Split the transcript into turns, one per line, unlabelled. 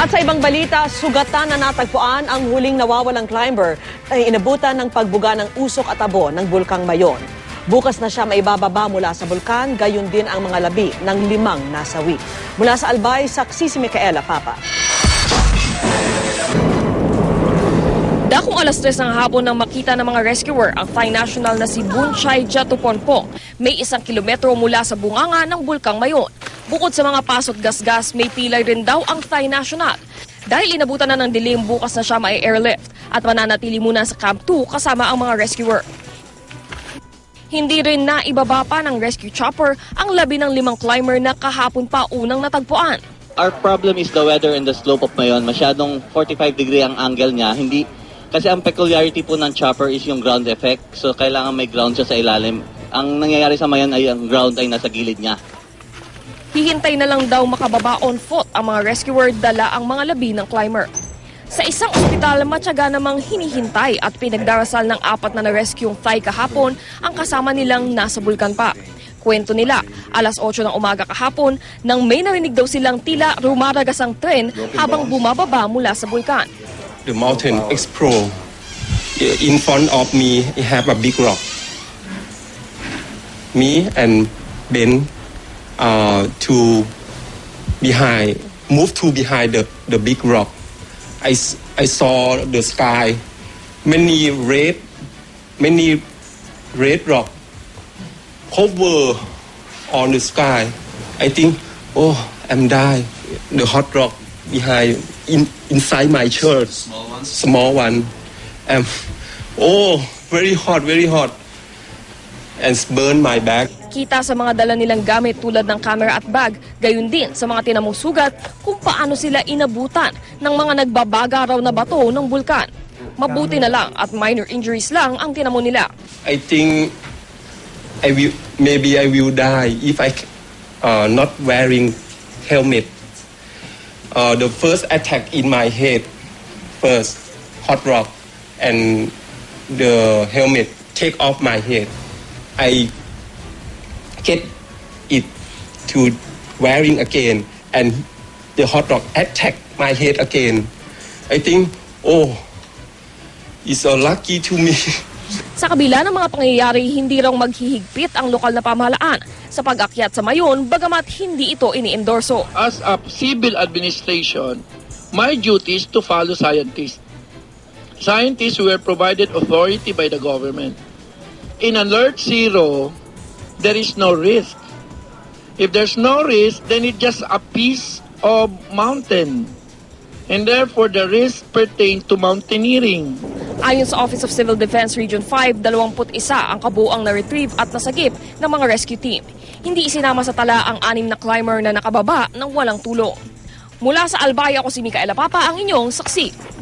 At sa ibang balita, sugatan na natagpuan ang huling nawawalang climber ay inabutan ng pagbuga ng usok at abo ng Bulkang Mayon. Bukas na siya maibababa mula sa bulkan, gayon din ang mga labi ng 5 nasawi. Mula sa Albay, saksi si Micaela Papa.
Dakong alas 3 ng hapon nang makita ng mga rescuer ang Thai national na si Bunchai Jatuponpong, may 1 kilometro mula sa bunganga ng Bulkang Mayon. Bukod sa mga pasot gasgas, may pilay rin daw ang Thai national. Dahil inabutan na ng dilim, bukas na siya mai-airlift at mananatili muna sa Camp 2 kasama ang mga rescuer. Hindi rin na ibaba pa ng rescue chopper ang labi ng 5 climber na kahapon pa unang natagpuan.
Our problem is the weather and the slope of Mayon. Masyadong 45 degree ang angle niya. Hindi, kasi ang peculiarity po ng chopper is yung ground effect. So kailangan may ground siya sa ilalim. Ang nangyayari sa Mayon ay ang ground ay nasa gilid niya.
Hihintay na lang daw makababa on foot ang mga rescuer, dala ang mga labi ng climber. Sa isang ospital, matyaga namang hinihintay at pinagdarasal ng 4 na na-rescueng Thai kahapon ang kasama nilang nasa bulkan pa. Kwento nila, alas 8 ng umaga kahapon nang may narinig daw silang tila rumaragas ang tren habang bumababa mula sa bulkan.
The mountain explode. In front of me, it have a big rock. Me and Ben move to behind the big rock. I saw the sky, many red rock hover on the sky. I think, oh, I'm dying. The hot rock behind, inside my shirt, small one. Oh, very hot, and burn my back.
Kita sa mga dala nilang gamit tulad ng camera at bag, gayon din sa mga tinamong sugat kung paano sila inabutan ng mga nagbabaga raw na bato ng bulkan. Mabuti na lang at minor injuries lang ang tinamo nila.
I think maybe I will die if I not wearing helmet. The first attack in my head, first hot rock, and the helmet take off my head. I get it to wearing again, and the hot rock attack my head again. I think, oh, it's so lucky to me.
Sa kabila ng mga pangyayari, hindi raw maghihigpit ang lokal na pamahalaan sa pag-akyat sa Mayon, bagamat hindi ito ini-endorso.
As a civil administration, my duty is to follow scientists. Scientists were provided authority by the government. In Alert Zero, there is no risk. If there's no risk, then it's just a piece of mountain. And therefore, the risk pertains to mountaineering.
Ayon sa Office of Civil Defense Region 5, 21 ang kabuuang na-retrieve at nasagip ng mga rescue team. Hindi isinama sa tala ang 6 na climber na nakababa ng walang tulong. Mula sa Albay, ako si Micaela Papa, ang inyong saksi.